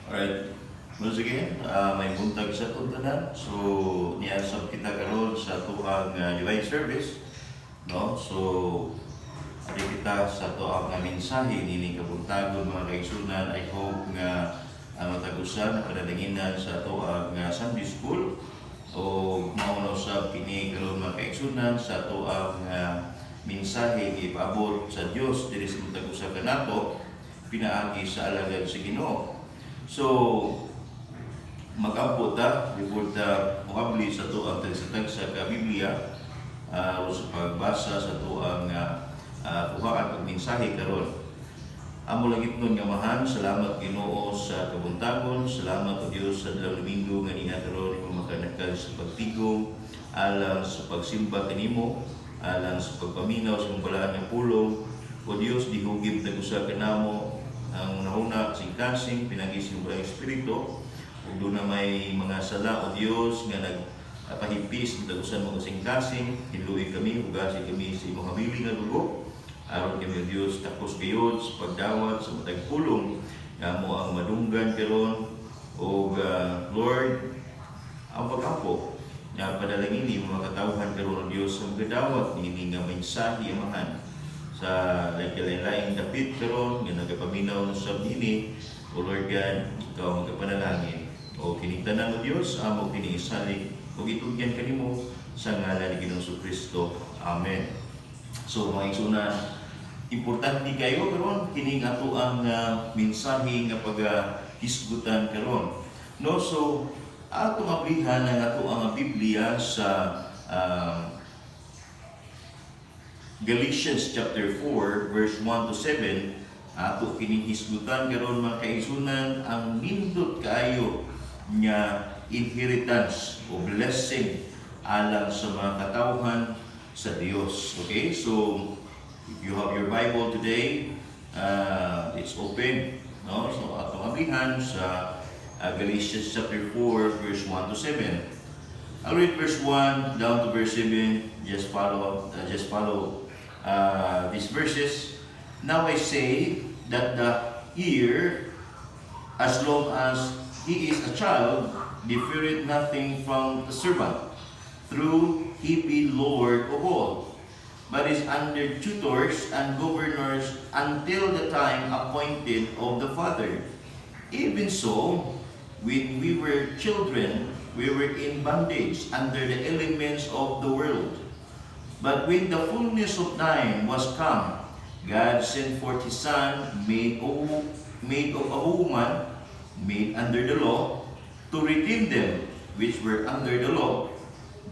Alright. Once again, may buntag sa itong tanan. So, niasap kita karon sa tuang divine service. No? So, ari kita sa tuang mensahe nini kabuntagon mga kaigsunan. I hope nga matagusan na padalanginan sa tuang Sunday School. O mauno sa kini karon mga kaigsunan sa tuang mensahe ipaabot sa Dios diri sa matagusa kanato pinaagi sa alagad sa Ginoo. So, mag-abot before muabli sa ito ang tagsatag sa Biblia o sa pagbasa sa ito ang kuhaan at mensahe karon. Amo langit nun nga mahan, salamat Ginoo sa kabuntagon, salamat o Diyos sa dalang domingo nga niya karon imo makanakal sa pagtigong, alang sa pagsimba kanimo, alang sa pagpaminaw sa imong balaan nga pulong. O Diyos, dihugib tagusa kanamo ang nahuna sing-kasing pinagising ba ang Espiritu ug doon na may mga sala o Dios nga nagpahipis ng tagusan mo sing-kasing hiluoy kami hugasin kami sa imong habiling nga dugo aron kami o Dios tapos gayud sa pagdawat sa matag pulong nga mo ang madunggan karon ug Lord ang pag-apo nga padalangin ni mga katawhan karon o Dios sa magadawat nini nga mensahe amahan sa lain-laing dapit karon nga nagapaminaw sa nini o Lord God, ikaw magapanalangin o kinigtanan mo Dios amo kini isalig ug itugyan kanimo sa ngalan ni Ginoong Kristo. Amen. So mga igsunan, importante kayo karon kini ato ang mensahe nga paghisgutan karon. No, so atong ablihan ang ato ang Biblia sa Galatians chapter 4 verse 1 to 7 ato kining hisgutan karon mga kaigsunan ang nindot kaayo nga inheritance o blessing alang sa mga katawhan sa Dios. Okay? So if you have your Bible today, it's open, no? So atong ablihan sa Galatians chapter 4 verse 1 to 7. I'll read verse 1 down to verse 7. Just follow these verses. Now I say that the heir, as long as he is a child, differeth nothing from the servant, through he be Lord of all, but is under tutors and governors until the time appointed of the Father. Even so, when we were children, we were in bondage under the elements of the world. But when the fullness of time was come, God sent forth His Son, made of a woman, made under the law, to redeem them which were under the law,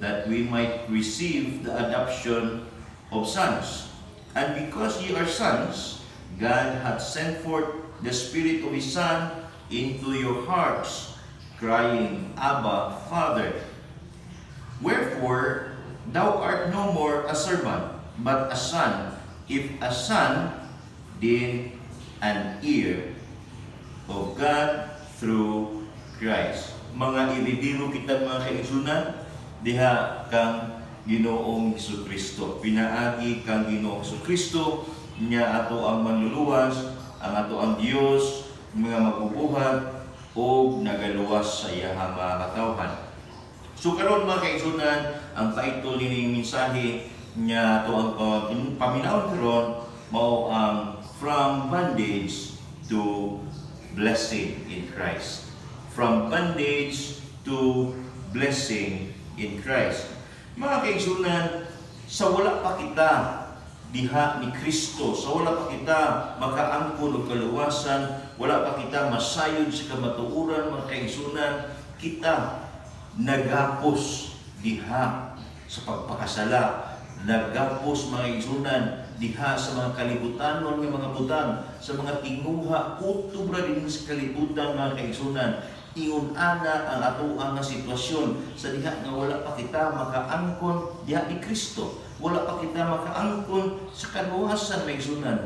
that we might receive the adoption of sons. And because ye are sons, God hath sent forth the Spirit of His Son into your hearts, crying, Abba, Father. Wherefore, thou art no more a servant, but a son. If a son, then an heir of God through Christ. Mga ibibiro kita mga kaigsunan, diha kang Ginoong Jesucristo. Pinaagi kang Ginoong Jesucristo, niya ato ang manluluwas, ang ato ang Dios, mga magbubuhat, o nagaluwas sa iyahang mga katawhan. So karon mga kaigsunan, ang title ni mensahe niya ato ang paminawon karon mao ang From Bondage to Blessing in Christ. From bondage to blessing in Christ. Mga kaigsunan, sa wala pa kita diha ni Kristo, sa wala pa kita makaangkon og kaluwasan, wala pa kita masayod sa kamatuoran, mga kaigsunan, kita nagapos diha sa pagpakasala, nagapos mga igsunan diha sa mga kalibutanon ng mga butang, sa mga tinguha, kutubra din sa kalibutan mga kaigsunan. Ingon ana ang ato ang sitwasyon sa diha nga wala pa kita makaangkon diha ni Kristo, wala pa kita makaangkon sa kaluwasan mga igsunan.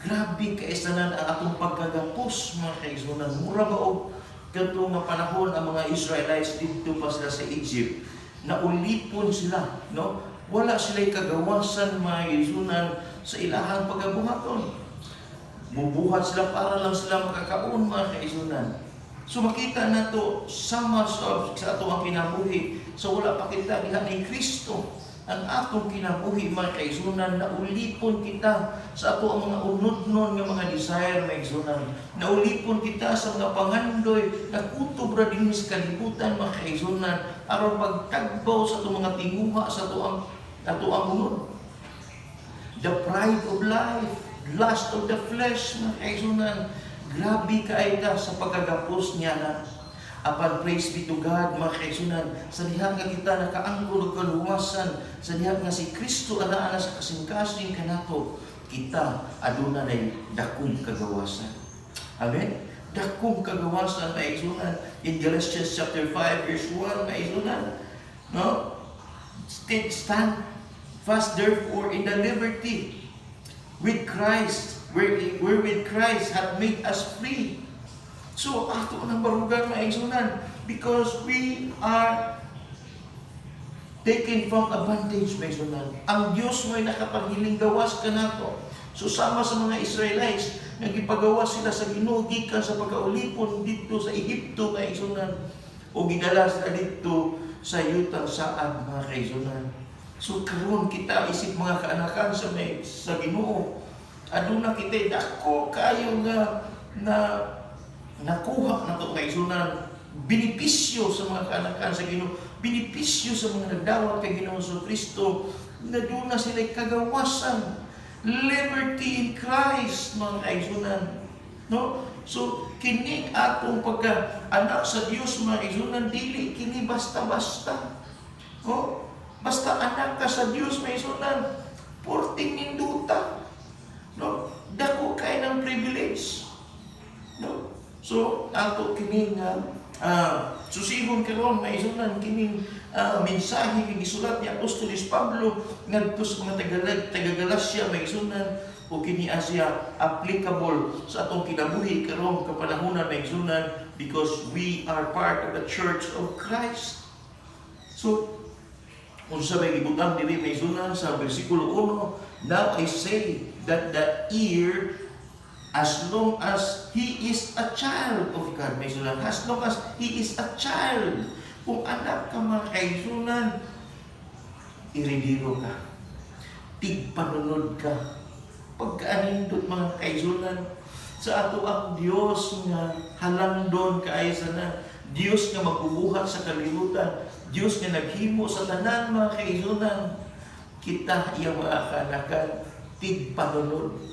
Grabe kaisanan ang atong pagkagapos mga kaigsunan. Mura ba og kadto nga panahon ang mga Israelites dito pa sila sa Egypt, naulipon sila, no? Wala sila'y kagawasan mga kaigsunan sa ilahang pagabuhaton. Mubuhat sila para lang sila makakaon mga kaigsunan. So makita na to sama sa ato ang kinabuhi. So wala pa kita diha ni Kristo. Ang atong kinabuhi, mga kaigsunan, naulipon kita sa ato ang mga unod-non nga mga desire, mga kaigsunan. Naulipon kita sa mga pangandoy, nakutob ra din sa kalibutan, mga kaigsunan, aron pagtagbaw sa ato mga tinguha sa ato ang unod. The pride of life, lust of the flesh, mga kaigsunan, grabe kaayta sa pagkagapos niya na. Apan praise be to God, mga kaigsunan, sa diha nga kita nakaangkol ug kaluwasan, sa diha nga si Kristo ana sa kasing-kasing kanato, kita aduna nay dakong kagawasan. Amen. Dakong kagawasan, mga kaigsunan. In Galatians chapter 5 verse 1, mga kaigsunan, no? Stand fast therefore in the liberty with Christ, wherewith Christ hath made us free. So, ato nang barugan, mga kaigsunan, because we are taken from a bondage, mga kaigsunan. Ang Diyos mo'y nakapaghiling gawas ka nato. So, sama sa mga Israelites, nagipagawas sila sa Ginoo gikan sa pagkaulipon dito sa Ehipto, mga kaigsunan, o gidala sila dito sa yutang saad, mga kaigsunan. So, karon kita isip mga kaanakan sa Ginoo. Aduna kita dako kayo na nakuha na ito kaigsunan, benepisyo sa mga kaanakan sa Ginoo, benepisyo sa mga nagdawat kay Ginoong Kristo, na doon na sila'y kagawasan, liberty in Christ, mga kaigsunan. No? So, kini atong pagka-anak sa Diyos, mga kaigsunan, dili kini basta-basta. No? Basta anak ka sa Diyos, mga kaigsunan, porting ninduta. No? Dako kayo ng privilege. No? So, ato kining susihon karon maisunan kining mensahe nga gisulat ni Apostolos Pablo ngadto sa mga taga-Galacia maisunan o kini asya applicable sa atong kinabuhi karon kapanahunan maisunan because we are part of the Church of Christ. So, unsa may gibutang diri maisunan sa bersikulo 1, now I say that the ear, as long as he is a child of God, may sunan. As long as he is a child. Kung anak ka, mga kaigsunan, iridiro ka. Tigpanunod ka. Pagkaanindot, mga kaigsunan, sa ato ang Diyos nga halangdon kaaysa na. Diyos nga magbubuhat sa kalibutan. Diyos nga naghimo sa tanan, mga kaigsunan. Kita iya mga kaanakan, tigpanunod.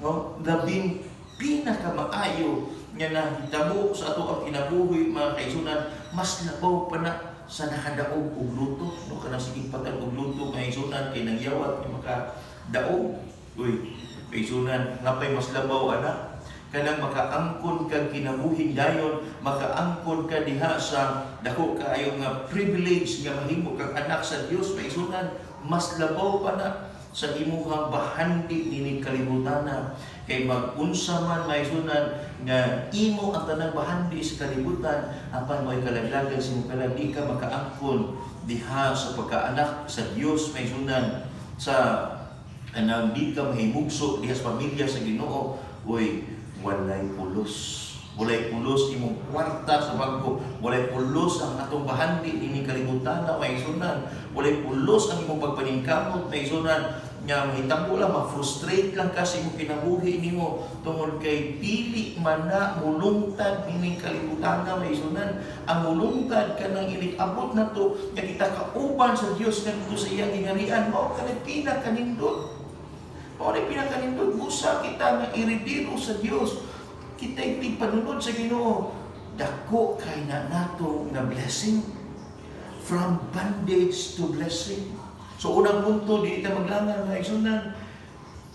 No, labing pinakamaayo nga nahitabo sa ato ang kinabuhi, mga kaigsunan, mas labaw pa na sa nakadaog og luto, no, kanang sige patan og luto, mga kaigsunan, kay nagyawat nga makadaog. Uy, kaigsunan, napay mas labaw ana kanang makaangkon kag kinabuhi dayon, makaangkon ka diha sa dako kaayo nga privilege nga mahimo kag anak sa Dios, kaigsunan, mas labaw pa na sa imuhang bahandi nining kalibutana kay mag-unsa man maisunan nga imo ang tanang bahandi sa kalibutan apan mo'y kalaglagan sa imong kalag di ka makaangkon diha sa pagkaanak sa Dios maisunan sa anang di ka mahimugso diha sa pamilya sa Ginoo. Uy, walay pulos imong kwarta sa bangko, walay pulos ang atong bahandi nining kalibutan na maisunan, walay pulos ang imong pagpaningkamot maisunan nga mahitabo lang, ma-frustrate lang kasi imong kinabuhi nimo tungod kay dili man na mulungtad nining kalibutan na maisunan. Ang mulungtad kanang init-abot na to nga kita kauban sa Dios ngadto sa iyang gingharian, mao kanang pinakanindot. Mao ni pinakanindot busa kita nga iridiro sa Dios. Kita tigpanunod sa Ginoo, dako kay na nato nga blessing, from bondage to blessing. So unang punto, di kita maglangan na igsunan,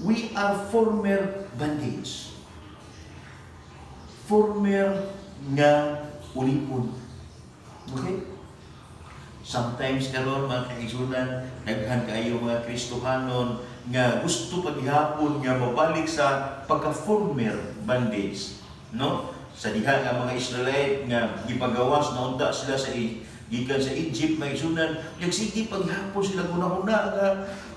we are former bondage. Former nga ulipon. Okay? Sometimes karon mga kaigsunan, daghan kayo mga Kristohanon nga gusto paghihapon nga mabalik sa pagka-former bondage, no? Sa diha nga mga Israelite nga gipagawas na unta sila sa gikan sa Egypt, mga igsunan, nagsige paghihapon sila guna-una nga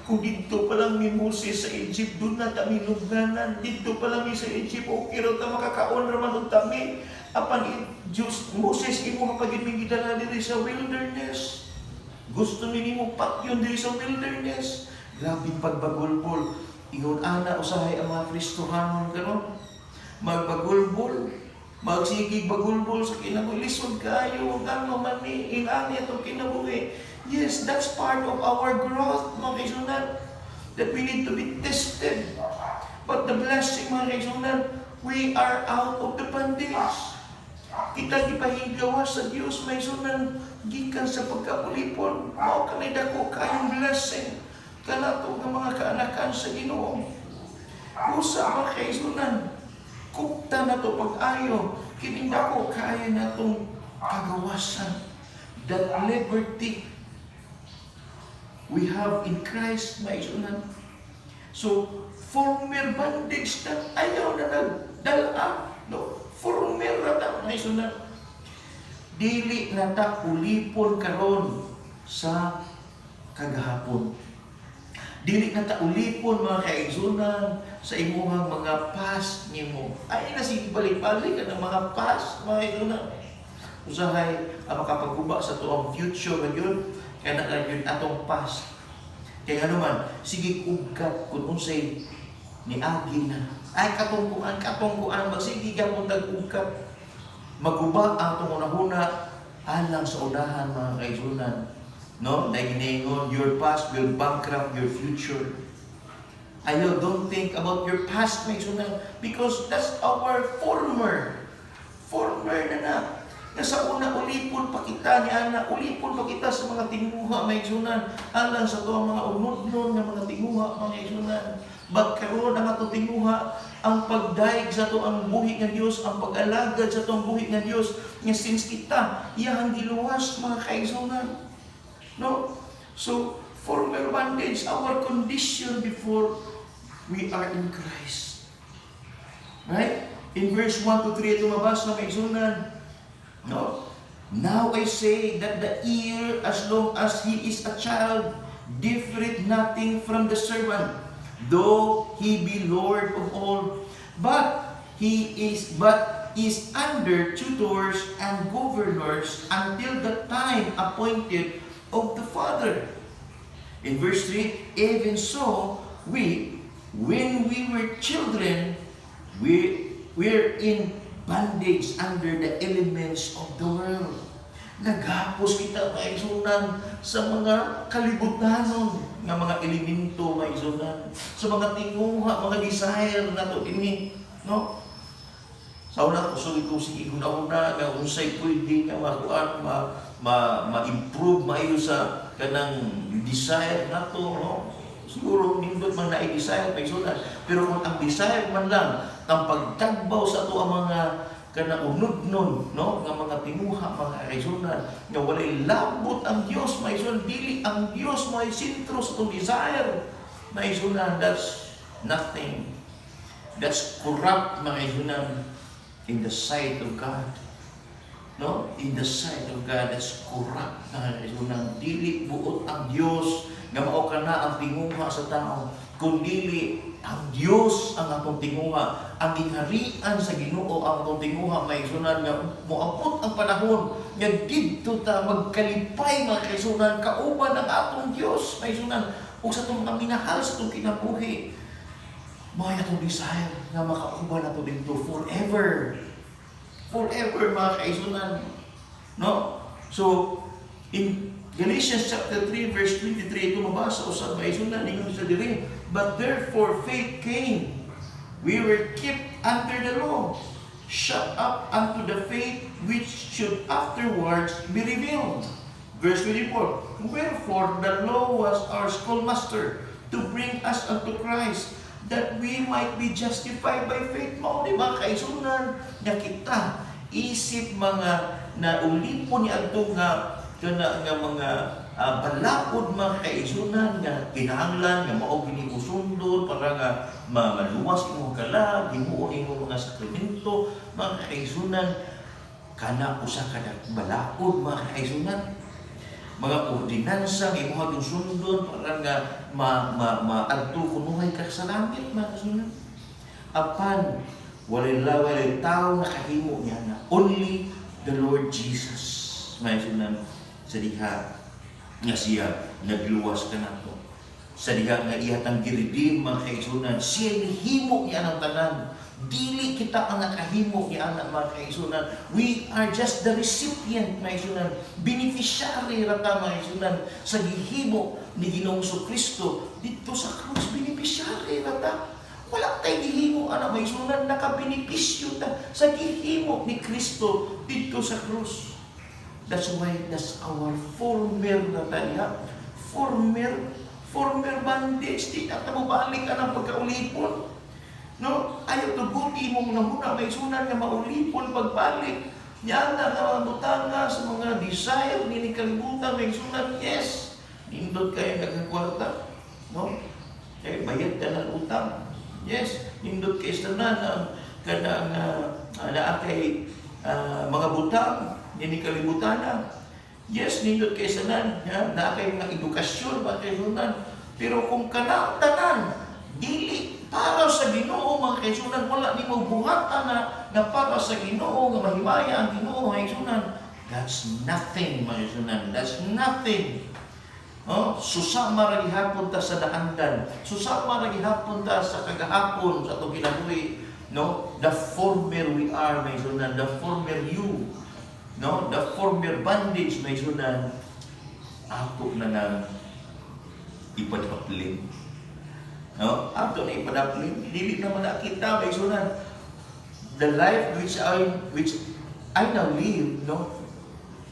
Kung dito pa lang ni Moses sa Egypt, doon na kami lugnanan. Dito pa lang ni sa Egypt, okay raw ta makakaon raman ng tami. Apan Moses, imo nga pagin may gidala diri sa wilderness. Gusto ni mo patyon diri sa wilderness. Grabe pagbagulbol. Ingon ana usahay ang mga Kristohanon karon. Magbagulbol. Magsigig bagulbol sa kinabuhi. Lisod kayo. Gano man ni inani itong kinabuhi. Yes, that's part of our growth, mga kaisunan. That we need to be tested. But the blessing, mga kaisunan, we are out of the bondage. Kita gipahigawas sa Diyos, mga kaisunan, gikan sa pagkaulipon. Mao kanay dako kayong blessing. Kanato ng mga kaanakan sa Ginoo. Usa, mga kaisunan, kukta na to pag-ayo. Kining dako kaya na itong kagawasan. That liberty we have in Christ, maisunan. So, former bondage na ayaw na nagdala. No? Former na maisunan. Dili na ta ulipon karon sa kagahapon. Dili na ta ulipon, mga kaisunan, sa imuhang mga past nimo. Ay na sige balik-balik ka ng mga past, mga kaisunan. Usahay ang makapaguba sa tuong future ngayon. Kaya na lang yun atong past. Kaya naman, sige ugkat kung unsay ni Agi na. Ay katungkuan, magsige ka kung tag-ugkat. Maguba ang itong unahuna alang sa unahan, mga kaisunan. No? Naginengon, your past will bankrupt your future. Ayaw, don't think about your past, mga kaisunan, because that's our former na. Nasa una, ulipon pa kita ni Ana, ulipon pa kita sa mga tinguha, mga isunan. Alang sa ito ang mga unod-nun ng mga tinguha, mga isunan. Bagkaroon ang ato tinguha, ang pagdaig sa ito ang buhi ng Diyos, ang pag-alagad sa ito ang buhi ng Diyos. Nga since kita, iyang diluwas, mga kaisunan. No? So, former bondage, our condition before we are in Christ. Right? In verse 1 to 3, ito mabasa, mga isunan. No? Now I say that the heir, as long as he is a child, differeth nothing from the servant, though he be Lord of all, but is under tutors and governors until the time appointed of the Father. In verse 3, even so, we, when we were children, we're in bondage under the elements of the world. Naghapos kita, maisunan, sa mga kalibutanon ng mga elemento, maisunan, sa mga tinguha, mga desire na ito, no? Sa una, kusog-kusig, una-una, nga unsay pwede nga makuan, ma-improve, maayo sa kanang desire na ito, no? Siguro, nindot man na i-desire, maisunan. Pero kung ang desire man lang, ang pagtagbaw sa ito ang mga kanaunod nun, no? Ng mga tinguha, mga kaisunan, nga walay labot ang Diyos, maisunan, dili ang Diyos, may sintro sa itong desire, maisunan, that's nothing. That's corrupt, mga kaisunan, in the sight of God. No? In the sight of God, that's corrupt, mga kaisunan. Dili buot ang Diyos, nga mao ka na ang tinguha sa tao, kundi ang Diyos ang atong tinguha, ang gingharian sa Ginoo ang atong tinguha, may sunan nga moabot ang panahon nga didto ta magkalipay, mga kaisunan, kauban ang atong Diyos, may sunan, ug sa itong mga minahal sa itong kinabuhi, may atong desire nga makauban nato dito forever, mga kaisunan, no? So in Galatians chapter 3 verse 23, ito mabasa usab, may sunan ningon sa diri, but therefore faith came, we were kept under the law, shut up unto the faith which should afterwards be revealed. Verse 24, wherefore the law was our schoolmaster to bring us unto Christ, that we might be justified by faith. Mao di ba kaisunan nga kita isip mga naulipon ni adto nga mga balakod, mga kaisunan nga kinahanglan nga mao gini usundon para nga maluwas imong kalag, himuon imong mga sakramento, mga kaisunan, kana usa ka balakod, mga kaisunan. mga ordinansa nga imong atong sundon para nga maadto kunuhay ka sa langit mga kasunan. Apan walay tao nakahimo niya na only the Lord Jesus mga kasunan sa diha nga siya nagluwas kanato. Sa diha nga ihatang giredeem mga kaigsunan, siya nihimo niya ng tanan. Dili kita ang nakahimo niya ang mga kaigsunan. We are just the recipient mga kaigsunan. Beneficiary rata mga kaigsunan sa gihimo ni Ginoong Kristo dito sa krus. Beneficiary rata. Wala tayo gihimo anak mga kaigsunan, nakabenepisyo ta sa gihimo ni Kristo dito sa krus. That's why that's our former rata niya. Former bandage, di na mabalik ka ng pagkaulipon. No? Ayaw tuguti mo muna may sunan nga maulipon pagbalik. Yan na mga butanga sa mga desire, ni kalibutan may sunan, yes. Nindot kayo nagkakwarta. No? Eh, bayad ka ng utang. Yes. Nindot kayo sa tanan na kay mga butang, ni kalibutan na. Yes, nindot kayo sa na kayo mga edukasyon, mga kaisunan. Pero kung kanang-tanan, dili para sa Ginoo mga kaisunan, wala ni mo buhatan na para sa Ginoo, nga mahimaya ang Ginoo mga kaisunan. That's nothing mga kaisunan. That's nothing. Oh, susama ra gihapon ta sa daandan. Susama ra gihapon ta sa kagahapon sa atong kinabuhi. No? The former we are mga kaisunan, the former you. No, the former bandage may sunan ato na nang ipadaplim. No, ato na ipadaplim. Dili naman nakita may sunan. The life which I now live, no,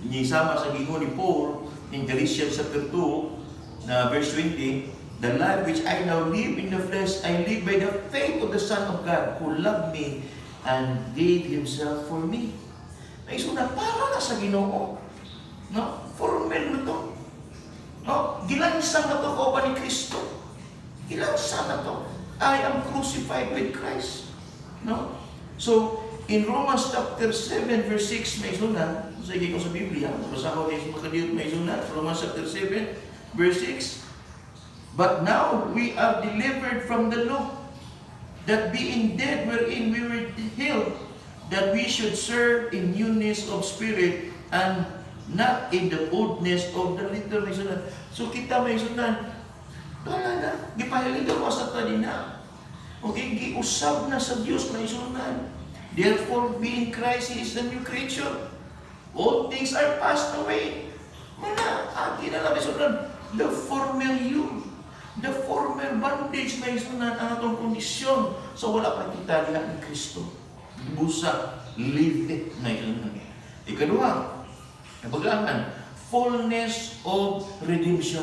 nisama sa gingon ni Paul in Galatians chapter 2 na verse 20. The life which I now live in the flesh, I live by the faith of the Son of God who loved me and gave Himself for me. May sunan para na sa Ginoo. No? Formal na to. No? Gilansan na to ko ba ni Kristo? Gilansan na to. I am crucified with Christ. No? So, in Romans chapter 7 verse 6 may sunan. Sige ko sa Biblia. Basa ko kayo sa makadiyot may sunan. Romans chapter 7 verse 6. But now we are delivered from the law, that being dead wherein we were healed, that we should serve in newness of spirit and not in the oldness of the little. So kita may sunan, wala na, gipahiligaw sa tanina. Okay, giusab na sa Diyos may sunan. Therefore, being Christ, He is the new creature. All things are passed away. Wala, agi na lang may sunan. The former you, the former bondage may sunan ang atong kondisyon. So wala pa kita diha ni Kristo. Busa, live it na yun. Ikaduha, napaglangan, fullness of redemption.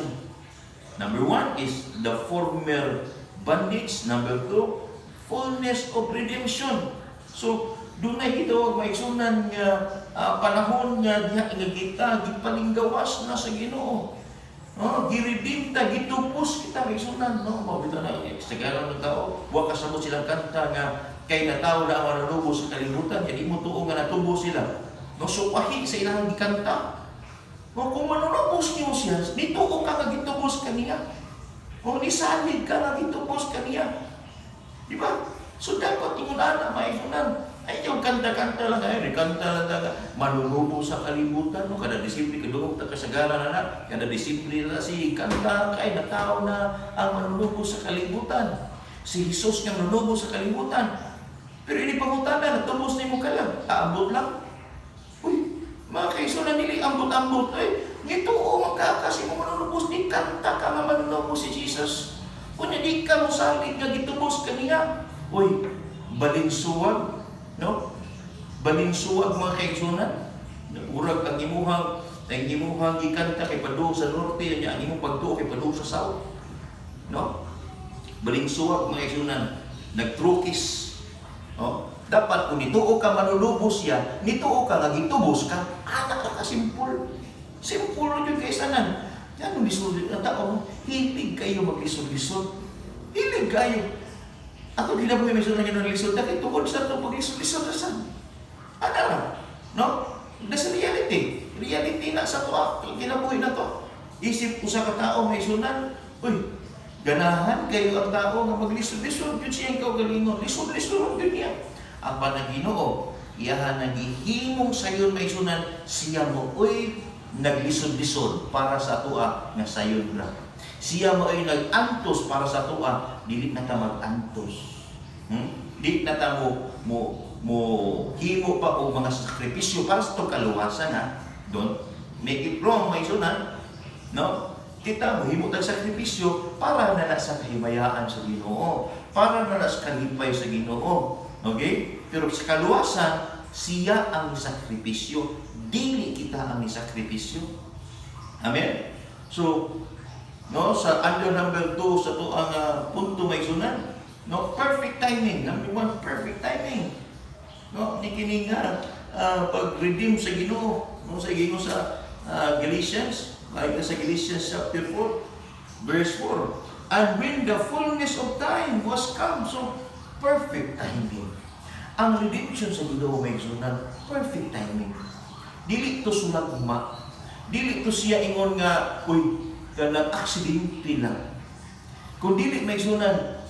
Number 1 is the former bondage. Number 2, fullness of redemption. So, doon na ito, may sunan nga panahon nga diha kita, gipalinggawas na sa Ginoo. Oh, giredeemta, gitupos kita, may sunan. No? Mabito na, Tagalog ng tao, waka sa mo silang kanta nga, kay na tao na ang nanubo sa kalibutan, hindi mo tuong nga natubo sila. No, sukwahi sa ilang gikanta. No, kung manunubos niyo siya, nituong ka nga gitubos kaniya. O nisalig ka nga gitubos kaniya. Di ba? So dapat yung anak, maisunan. Ay, yung kanta-kanta lang kayo, kanta lang taga, manunubo sa kalibutan, no? Kada disiplin, kadungog ta kasagaran na, kada disiplin na si kanta kay na tao na ang manunubo sa kalibutan. Si Jesus nga manunubo sa kalibutan. Pero ini pangutanan, natubos ni mo ka lang, aabot lang. Uy, mga kaisunan nili, ambot-ambot. Ay, ngito o magkakasi mo manunubos, ni kanta ka nga manunubos si Jesus. Kunya di ka mo salit nga gitubos ka niya. Uy, balinsuwag, no? Balinsuwag mga kaisunan. Urag ang imuhang gikanta kay Padu sa norte, ang imong pagtuo kay Padu sa south. No? Balinsuwag mga kaisunan, nagtrukis. Oh, dapat kung nituo ka manulubos siya, nituo ka nga gitubos ka, anak ka simple. Simple yun kayo sanan. Yan ang lisod na tao, hilig kayo maglisod-lisod. Hilig kayo. Ako ginabuhi may sunod ng lisod, dahil tungkol sa ito pag-lisod-lisod na saan. Ano lang? No? That's reality. reality na sa to, kinabuhi na to. Isip usa ka tao may sunan, uy, ganahan kayo ang tao nga maglisod-lisod, yun siya ikaw galingon, lisod-lisod yun niya. Ang Panaginoo, iyahan naghihimong sayon may sunan, siya mo, uy, naglisod-lisod para sa tua nga sayon na. Siya mo ay nag-antos para sa tua, dili na ta mag-antos. Di na ta mo himo pa o mga sakripisyo para sa itong kaluwasan, ha? Don't make it wrong, may sunan. No? Kita mo, himo tag sakripisyo para na sa kahimayaan sa Ginoo. Para na sa kalipay sa Ginoo. Okay? Pero sa kaluwasan, siya ang sakripisyo. Dili kita ang sakripisyo. Amen? So, no, sa under number 2, sa to ang punto may sunan. No, perfect timing. Number 1, perfect timing. No, ni kini nga pag-redeem sa Ginoo, no, sa Ginoo sa Galatians, like sa Galatians chapter 4, verse 4. And when the fullness of time was come, so perfect timing. Ang redemption sa Ginoo may sunan, perfect timing. Dili to sulagma. Dili to siya ingon nga, uy, kanang aksidente lang. Kung dili may sunan,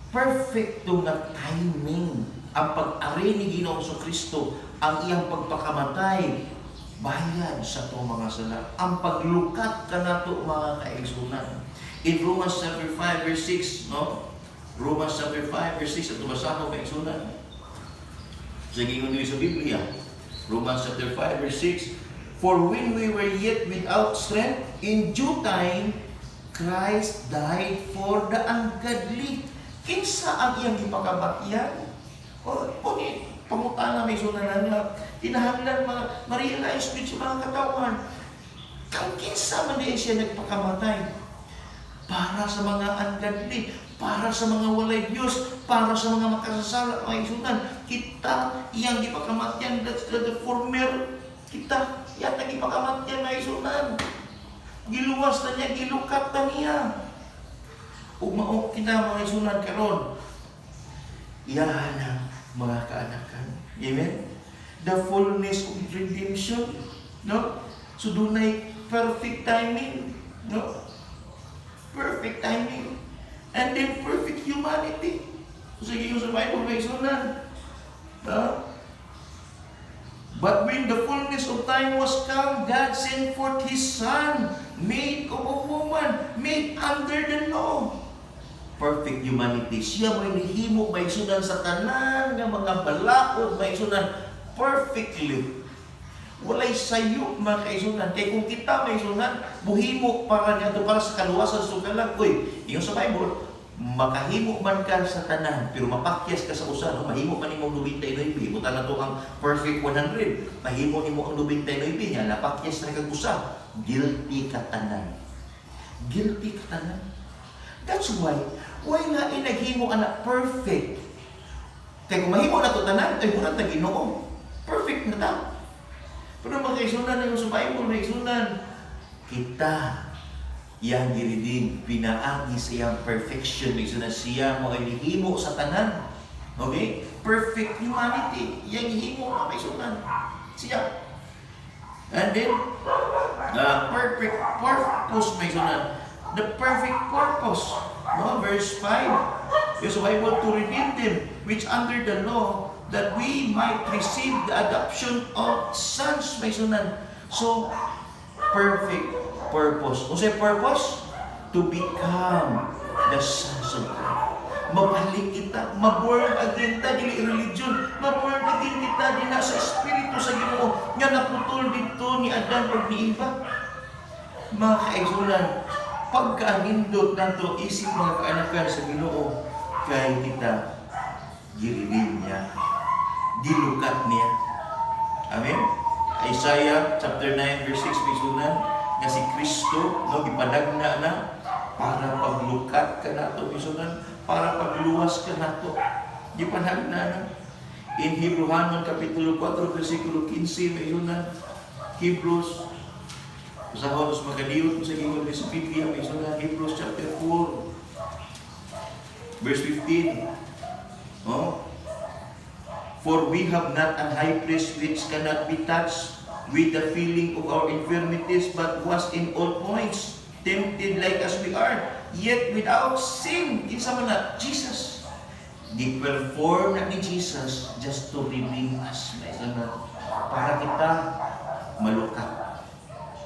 perfecto na timing. Ang pag-ari ni Ginoong Kristo, ang iyang pagpakamatay, bayad sa to mga sala. Ang paglukat ka na to mga kaigsunan. In Romans chapter 5 verse 6, no? Romans chapter 5 verse 6, at basa ko kaigsunan. Sige ko sa Biblia. Romans chapter 5 verse 6. For when we were yet without strength, in due time, Christ died for the ungodly. Kinsa ang iyang ipakabatyan? O pangutana may sunanan nga, kinahanglan ma-realize din sa mga katawan. Kang kinsa man din siya nagpakamatay? Para sa mga ungodly, para sa mga walay Diyos, para sa mga makasasala, may sunan. Kita, iyang ipakamatyan, that's the former, kita, yan ang ipakamatyan, may sunan. Giluwas na niya, gilukat na niya. Umaok kita, mga sunan karon. Iyahan na mga kaanakan. Amen? The fullness of redemption. No? So, dunay perfect timing. No? Perfect timing. And then perfect humanity. So, sige yung sa Bible, may sunan. No? But when the fullness of time was come, God sent forth His Son, made of a woman, made under the law. Perfect humanity. Siya may nihimo, may sunan sa tanan ng mga balaod, may sunan perfectly. Walay sayop mga kaisunan. Kaya kung kita may sunan, buhimo para niya para sa kaluwasan sa sugalag. Uy, yung sa Bible, makahimo man ka sa tanan, pero mapakyas ka sa usa, no? Mahimo man imong 99, ibutan na to ang perfect 100. Mahimo nimo ang 99 niya, napakyas na kag usa. Guilty ka tanan. Guilty ka tanan. That's why nga inaghimo anak perfect. Kaya kung mahimo na to tanan, ay muna na Ginoo. Perfect na ta. Pero magkaisunan na yung sa Bible, may isunan. Kita, yang giredeem, pinaagi sa iyang perfection. May isunan siya, mga inihimo sa tanan. Okay? Perfect humanity. Yang ihimo na may isunan. Siya. And then, the perfect purpose may isunan. The perfect purpose. No? Verse 5. Yung sa Bible, to redeem them, which under the law, that we might receive the adoption of sons. May sunan. So, perfect purpose. Kung sa'yo purpose? To become the sons of God. Mabalik kita, maborn again ta, dili religion, maborn again kita, di na sa Espiritu sa Ginoo, nga naputol dito ni Adan o ni Eva. Mga kaigsunan, pagkaanindot nato isip mga kaanakan sa Ginoo, kay kita girilim niya, gilukat niya. Amen? Isaiah chapter 9 verse 6 misunan nga si Kristo no gipadagna na para paglukat ka nato misunan, para pagluwas ka nato. Gipadagna na. In Hebrews kapitulo 4 versikulo 15 misunan, Hebrews sa Holos Magadiot sa Ginoo sa Biblia misunan, Hebrews chapter 4 verse 15. Oh, for we have not an high priest which cannot be touched with the feeling of our infirmities, but was in all points tempted like as we are, yet without sin. Kinsa man na Jesus. Gi-perform na ni Jesus just to redeem us. Para kita malukat.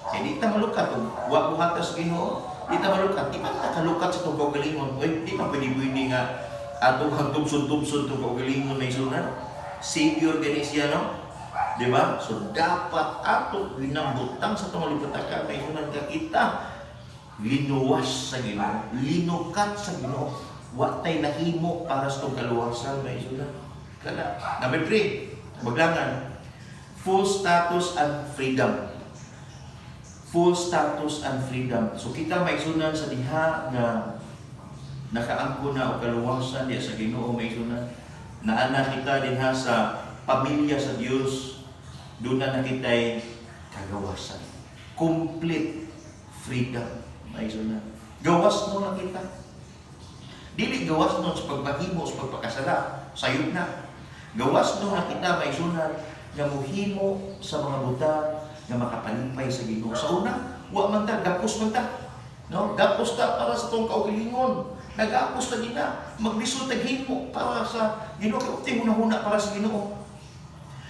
Kaya di kita malukat. Huwag buhatas Ginoo. Di kita malukat. Di man kita kalukat sa itong kaugalingon. Uy, di man pwede nga atong hagtubson-tubson itong kaugalingon na isunan. Savior gani siya, no? Diba? So, dapat ato ginambutang sa itong malipataka na isunan ka kita. Linuwas sa Ginoo. Linukat sa Ginoo. Wa tay nahimo para sa itong kaluwasan na isunan. Kana. Number 3. Maglangan. Full status and freedom. Full status and freedom. So kita maisunan sa diha na nakaangko na o kaluwasan diya sa Ginoo, maisunan na anak kita dinha sa pamilya sa Dios. Doon na nakitay kagawasan. Complete freedom. Maisunan. Gawas mo na kita. Dili gawas mo sa pagbahimo, sa pagpakasala. Sayod na. Gawas mo na kita maisunan nga muhimo sa mga buta nga makapalipay sa Ginoo. Sa una, wa man ta, gapos man ta. No? Gapos ta para sa tong kaugalingon. Nag-apos ta gina, maglisod taghimo para sa Ginoo, kay hunahuna para sa Ginoo.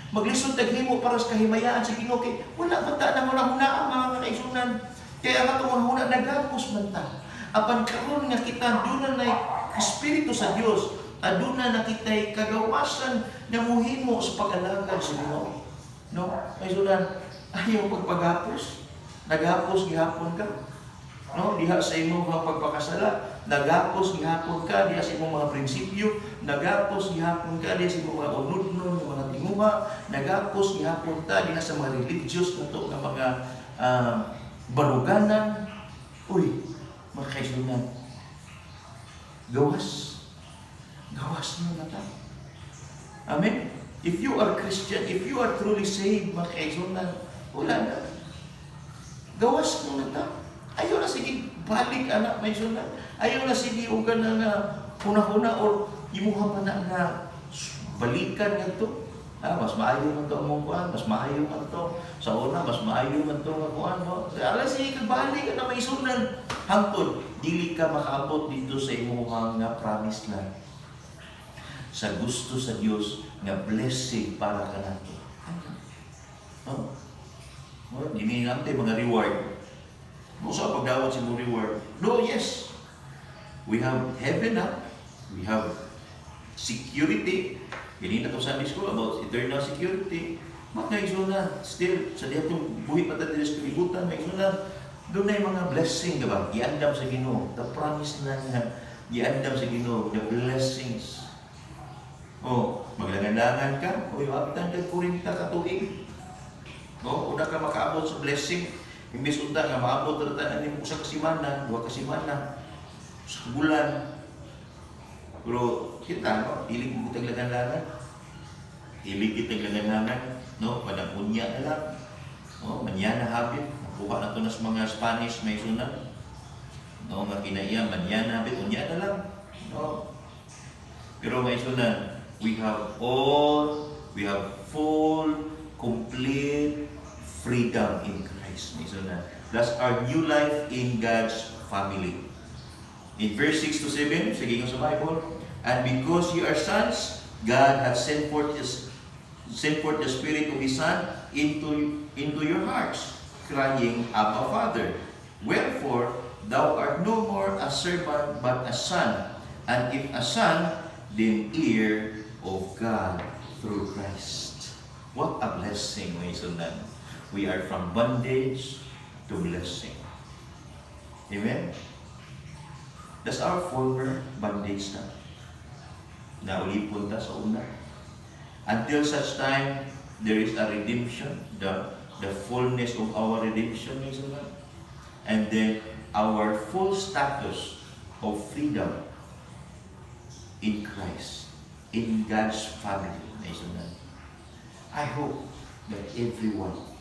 Maglisod taghimo para sa kahimayaan sa Ginoo, kay wala man ta na hunahuna ang mga kaisunan. Kaya ang atong hunahuna nagapos man ta. Apan karon nga kita doon na Espiritu sa Dios, aduna na kita'y kagawasan na muhimo sa pag-alagad sa Ginoo. No? Kaisunan, ayaw pagpagapos. Naghapos gihapon ka. No? Diha sa imong mga pagpakasala. Naghapos gihapon ka diha sa imong mga prinsipyo. Naghapos gihapon ka diha sa imong mga unudnon, mga tinguha. Naghapos gihapon ka diha sa mga religious na to, nga mga baruganan. Uy, mga kaisunan, gawas mo na ta. Amen? If you are Christian, if you are truly saved, mga kaisunan, wala na. Gawas mo na ta. Ayaw na sige balik, anak, may sunan. Ayaw na sige o ka na nga huna-huna o imuha pa na nga balikan nga ito. Mas maayo man ito ang kuhan, mas maayo man ito. Sa una, mas maayo man ito ang kuhan. Alam sige, kagbalik ka na may sunan. Hangtod, dili ka makaabot dito sa imuhang nga promised land. Sa gusto sa Dios nga blessing para ka nato. No? Dili natin mga reward. Kung sa pagdawat si mo reward. No, yes. We have heaven na. We have security. Ganyan na ito Sunday School about eternal security. Magkaigsunan. Still, sa diya itong buhi patatilis kalibutan, maigsunan. Doon na yung mga blessing, diba? Iandam sa Ginoo. The promise na nga. Iandam sa Ginoo. The blessings. Maglangan-langan ka. Wapitan ka 40 katuig. Una ka makaabot sa blessing. Imbis unta nga maabot na tanan mo sa kasimana, 2 kasimana, sa bulan. Pero kita, no? Ilig kitang langan-langan. Ilig kitang langan-langan. No? Panagunya na lang. No? Manyana habit. Nakuha na ito na sa mga Spanish may sunan. No? Mga kinaiya, manyana habit. Unya na lang. No? Pero may sunan, we have full, complete freedom in Christ. That's our new life in God's family. In verse 6 to 7, sige nga sa Bible, and because you are sons, God hath sent forth the Spirit of His Son into your hearts, crying, Abba, Father. Wherefore, thou art no more a servant, but a son. And if a son, then heir of God through Christ. What a blessing, my son. We are from bondage to blessing. Amen? That's our former bondage na. Naulipon ta sa una. Until such time, there is a redemption, the fullness of our redemption, my son. And then, our full status of freedom in Christ, in God's family, my son. I hope that everyone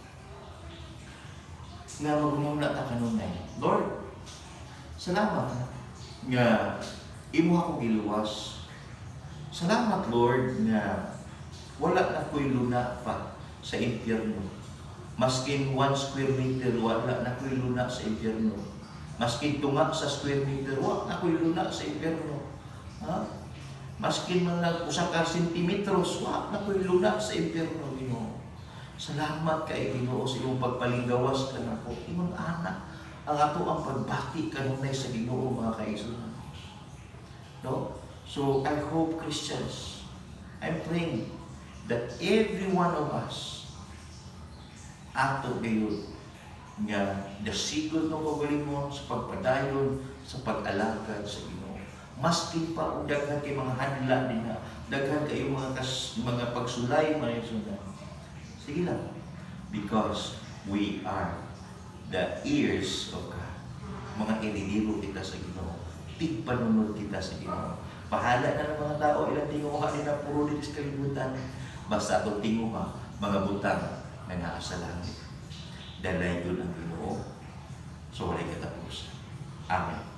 nga magmumula ta kanunay. Lord, salamat nga imo ako giluwas. Salamat, Lord, nga wala na ko'y luna pa sa impyerno. Maskin 1 square meter, wala na ko'y luna sa impyerno. Maskin tunga sa square meter, wala na ko'y luna sa impyerno. Ha? Maskin man lang usa ka sentimetros, wala na ko'y luna sa impyerno, Ginoo. Salamat kay Ginoo sa iyong pagpalinggawas ka na po. Ingon anak, ang ato ang pagbati kanunay sa Ginoo, mga kaigsunan. No? So, I hope, Christians, I'm praying that every one of us ato gayon nga dasigod ng kagalingon sa pagpadayon sa pag-alagad sa Ginoo. Maski pa og daghan kay mga hadla din na daghan kayo mga pagsulay mga sundan. Sige lang, because we are the ears of God. Mga ininiro kita sa Ginoo. Tigpanunod kita sa Ginoo. Bahala na ng mga tao, ilang tinguha nila puro dito sa kalibutan. Basta itong tinguha, mga butang na naa sa langit. Dalay yun ang Ginoo. So, walay katapusan. Amen.